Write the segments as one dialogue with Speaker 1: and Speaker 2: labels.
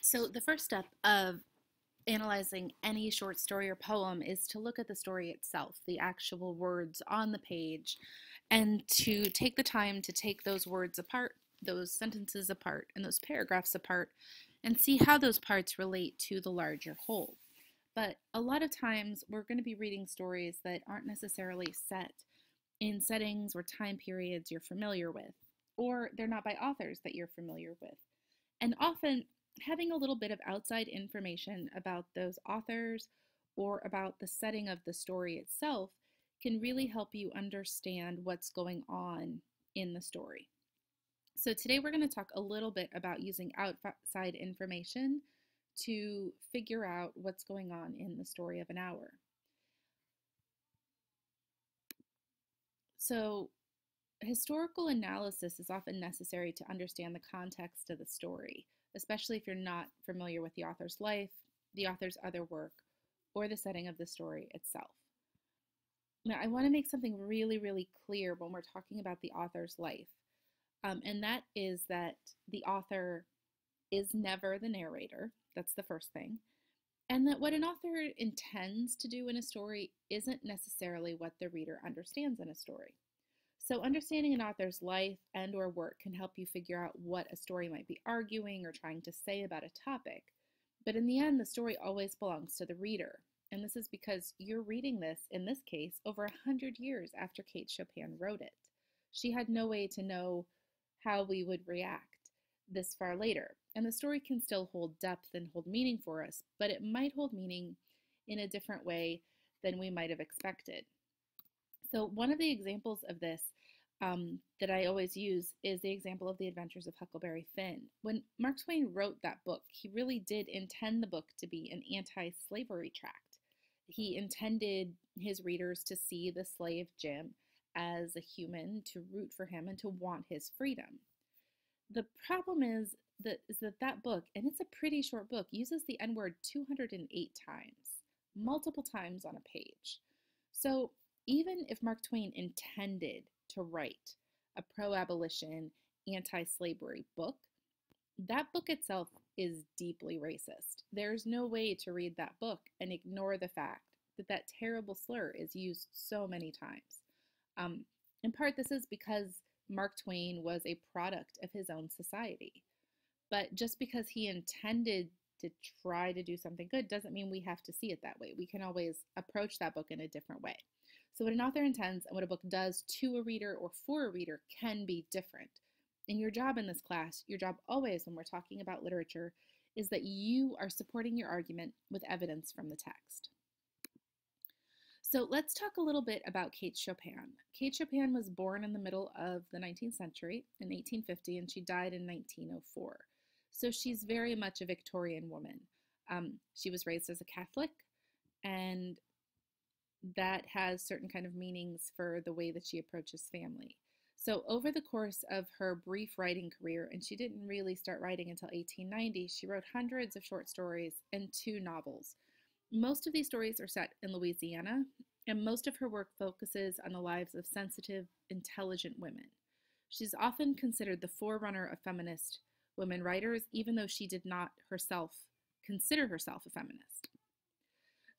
Speaker 1: So, the first step of analyzing any short story or poem is to look at the story itself, the actual words on the page, and to take the time to take those words apart, those sentences apart, and those paragraphs apart, and see how those parts relate to the larger whole. But a lot of times we're going to be reading stories that aren't necessarily set in settings or time periods you're familiar with, or they're not by authors that you're familiar with. And often, having a little bit of outside information about those authors or about the setting of the story itself can really help you understand what's going on in the story. So today we're going to talk a little bit about using outside information to figure out what's going on in the story of an hour. So historical analysis is often necessary to understand the context of the story, especially if you're not familiar with the author's life, the author's other work, or the setting of the story itself. Now, I want to make something really, really clear when we're talking about the author's life, and that is that the author is never the narrator. That's the first thing. And that what an author intends to do in a story isn't necessarily what the reader understands in a story. So understanding an author's life and or work can help you figure out what a story might be arguing or trying to say about a topic. But in the end, the story always belongs to the reader. And this is because you're reading this, in this case, over 100 years after Kate Chopin wrote it. She had no way to know how we would react this far later. And the story can still hold depth and hold meaning for us, but it might hold meaning in a different way than we might have expected. So one of the examples of this that I always use is the example of The Adventures of Huckleberry Finn. When Mark Twain wrote that book, he really did intend the book to be an anti-slavery tract. He intended his readers to see the slave Jim as a human, to root for him, and to want his freedom. The problem is that book, and it's a pretty short book, uses the N-word 208 times, multiple times on a page. So even if Mark Twain intended to write a pro-abolition, anti-slavery book, that book itself is deeply racist. There's no way to read that book and ignore the fact that that terrible slur is used so many times. In part, this is because Mark Twain was a product of his own society. But just because he intended to try to do something good doesn't mean we have to see it that way. We can always approach that book in a different way. So what an author intends and what a book does to a reader or for a reader can be different. And your job in this class, your job always when we're talking about literature, is that you are supporting your argument with evidence from the text. So let's talk a little bit about Kate Chopin. Kate Chopin was born in the middle of the 19th century in 1850, and she died in 1904. So she's very much a Victorian woman. She was raised as a Catholic, and that has certain kind of meanings for the way that she approaches family. So over the course of her brief writing career, and she didn't really start writing until 1890, she wrote hundreds of short stories and 2 novels. Most of these stories are set in Louisiana, and most of her work focuses on the lives of sensitive, intelligent women. She's often considered the forerunner of feminist women writers, even though she did not herself consider herself a feminist.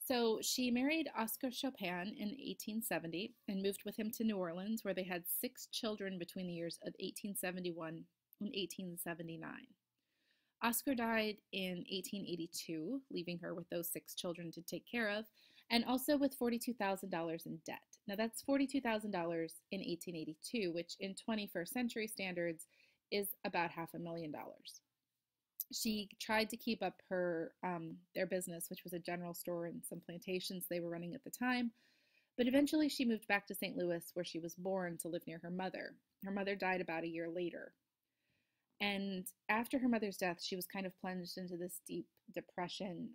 Speaker 1: So she married Oscar Chopin in 1870 and moved with him to New Orleans, where they had 6 children between the years of 1871 and 1879. Oscar died in 1882, leaving her with those 6 children to take care of, and also with $42,000 in debt. Now that's $42,000 in 1882, which in 21st century standards is about $500,000. She tried to keep up their business, which was a general store and some plantations they were running at the time, but eventually she moved back to St. Louis, where she was born, to live near her mother. Her mother died about a year later. And after her mother's death, she was kind of plunged into this deep depression.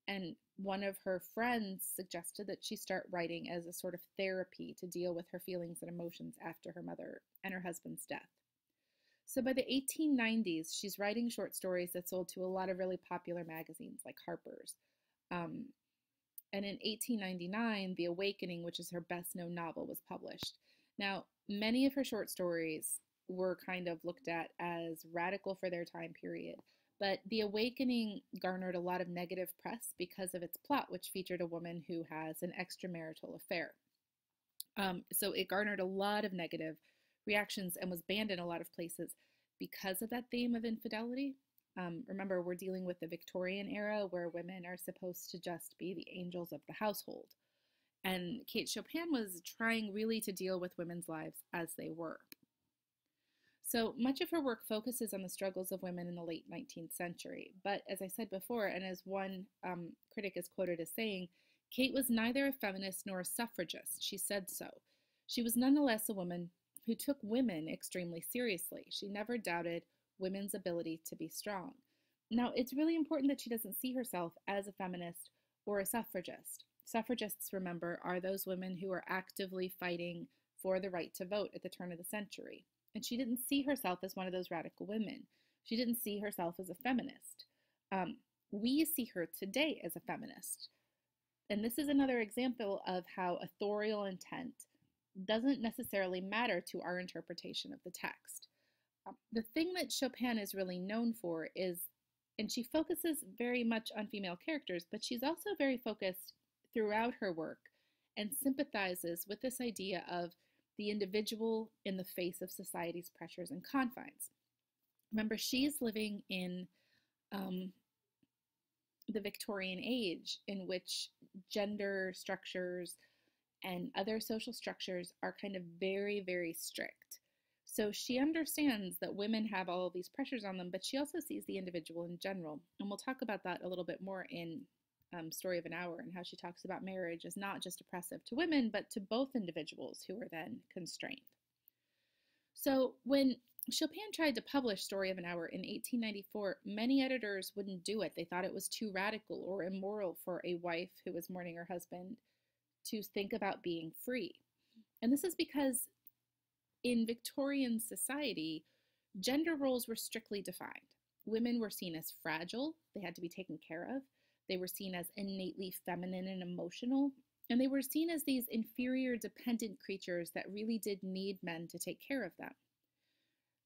Speaker 1: And one of her friends suggested that she start writing as a sort of therapy to deal with her feelings and emotions after her mother and her husband's death. So by the 1890s, she's writing short stories that sold to a lot of really popular magazines like Harper's. And in 1899, The Awakening, which is her best-known novel, was published. Now, many of her short stories were kind of looked at as radical for their time period, But The Awakening garnered a lot of negative press because of its plot, which featured a woman who has an extramarital affair. So it garnered a lot of negative reactions and was banned in a lot of places because of that theme of infidelity. Remember, we're dealing with the Victorian era where women are supposed to just be the angels of the household. And Kate Chopin was trying really to deal with women's lives as they were. So much of her work focuses on the struggles of women in the late 19th century. But as I said before, and as one critic is quoted as saying, Kate was neither a feminist nor a suffragist. She said so. She was nonetheless a woman who took women extremely seriously. She never doubted women's ability to be strong. Now, it's really important that she doesn't see herself as a feminist or a suffragist. Suffragists, remember, are those women who are actively fighting for the right to vote at the turn of the century. And she didn't see herself as one of those radical women. She didn't see herself as a feminist. We see her today as a feminist. And this is another example of how authorial intent doesn't necessarily matter to our interpretation of the text. The thing that Chopin is really known for is, and she focuses very much on female characters, but she's also very focused throughout her work and sympathizes with this idea of the individual in the face of society's pressures and confines. Remember, she's living in the Victorian age, in which gender structures and other social structures are kind of very, very strict. So she understands that women have all of these pressures on them, but she also sees the individual in general. And we'll talk about that a little bit more in Story of an Hour, and how she talks about marriage as not just oppressive to women, but to both individuals who are then constrained. So when Chopin tried to publish Story of an Hour in 1894, many editors wouldn't do it. They thought it was too radical or immoral for a wife who was mourning her husband to think about being free. And this is because in Victorian society, gender roles were strictly defined. Women were seen as fragile, they had to be taken care of. They were seen as innately feminine and emotional, and they were seen as these inferior, dependent creatures that really did need men to take care of them.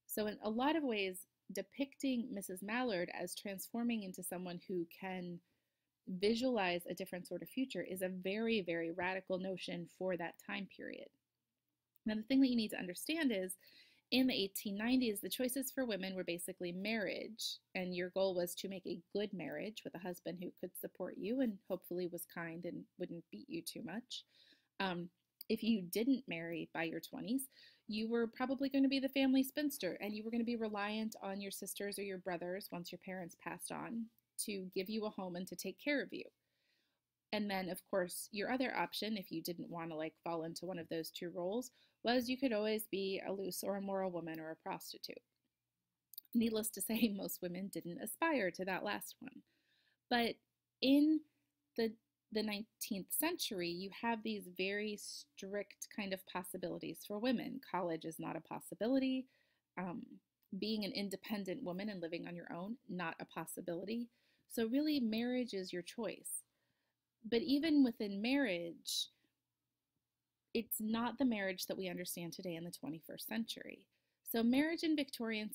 Speaker 1: So in a lot of ways, depicting Mrs. Mallard as transforming into someone who can visualize a different sort of future is a very, very radical notion for that time period. Now, the thing that you need to understand is, in the 1890s, the choices for women were basically marriage, and your goal was to make a good marriage with a husband who could support you and hopefully was kind and wouldn't beat you too much. If you didn't marry by your 20s, you were probably going to be the family spinster, and you were going to be reliant on your sisters or your brothers, once your parents passed on, to give you a home and to take care of you. And then, of course, your other option, if you didn't want to fall into one of those two roles, was you could always be a loose or immoral woman or a prostitute. Needless to say, most women didn't aspire to that last one. But in the 19th century, you have these very strict kind of possibilities for women. College is not a possibility. Being an independent woman and living on your own, not a possibility. So really, marriage is your choice. But even within marriage, it's not the marriage that we understand today in the 21st century. So marriage in Victorian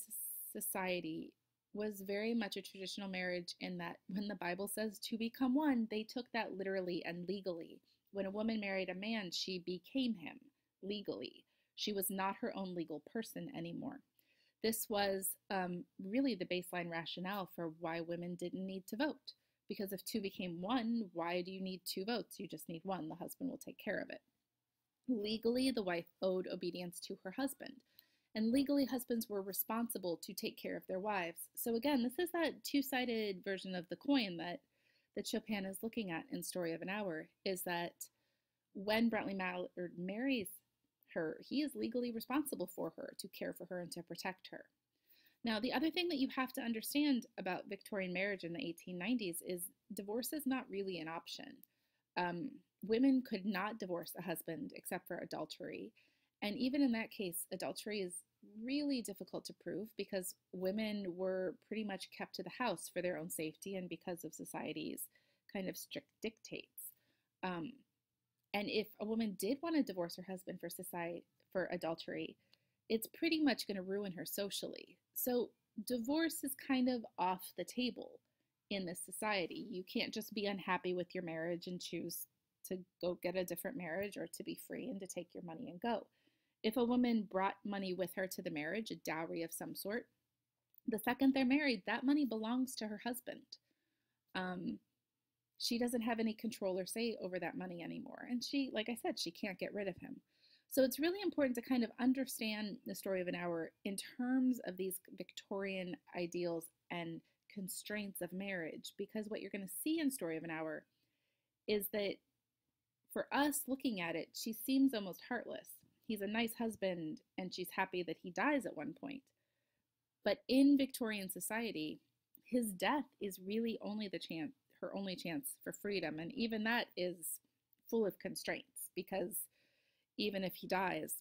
Speaker 1: society was very much a traditional marriage, in that when the Bible says to become one, they took that literally and legally. When a woman married a man, she became him legally. She was not her own legal person anymore. This was really the baseline rationale for why women didn't need to vote. Because if two became one, why do you need two votes? You just need one. The husband will take care of it. Legally, the wife owed obedience to her husband. And legally, husbands were responsible to take care of their wives. So again, this is that two-sided version of the coin that Chopin is looking at in Story of an Hour, is that when Brantley Mallard marries her, he is legally responsible for her, to care for her and to protect her. Now, the other thing that you have to understand about Victorian marriage in the 1890s is divorce is not really an option. Women could not divorce a husband except for adultery. And even in that case, adultery is really difficult to prove, because women were pretty much kept to the house for their own safety and because of society's kind of strict dictates. And if a woman did want to divorce her husband for adultery, it's pretty much going to ruin her socially. So divorce is kind of off the table in this society. You can't just be unhappy with your marriage and choose to go get a different marriage or to be free and to take your money and go. If a woman brought money with her to the marriage, a dowry of some sort, the second they're married, that money belongs to her husband. Um, she doesn't have any control or say over that money anymore. And she, like I said, she can't get rid of him. So it's really important to kind of understand the story of an hour in terms of these Victorian ideals and constraints of marriage, because what you're going to see in Story of an Hour is that for us looking at it, she seems almost heartless. He's a nice husband and she's happy that he dies at one point. But in Victorian society, his death is really only her only chance for freedom. And even that is full of constraints, because even if he dies,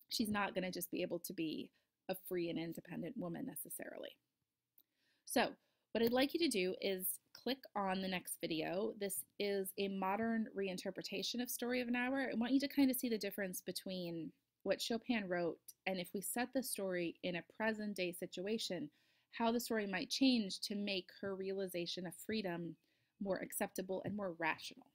Speaker 1: she's not going to just be able to be a free and independent woman necessarily. So what I'd like you to do is click on the next video. This is a modern reinterpretation of Story of an Hour. I want you to kind of see the difference between what Chopin wrote and if we set the story in a present day situation, how the story might change to make her realization of freedom more acceptable and more rational.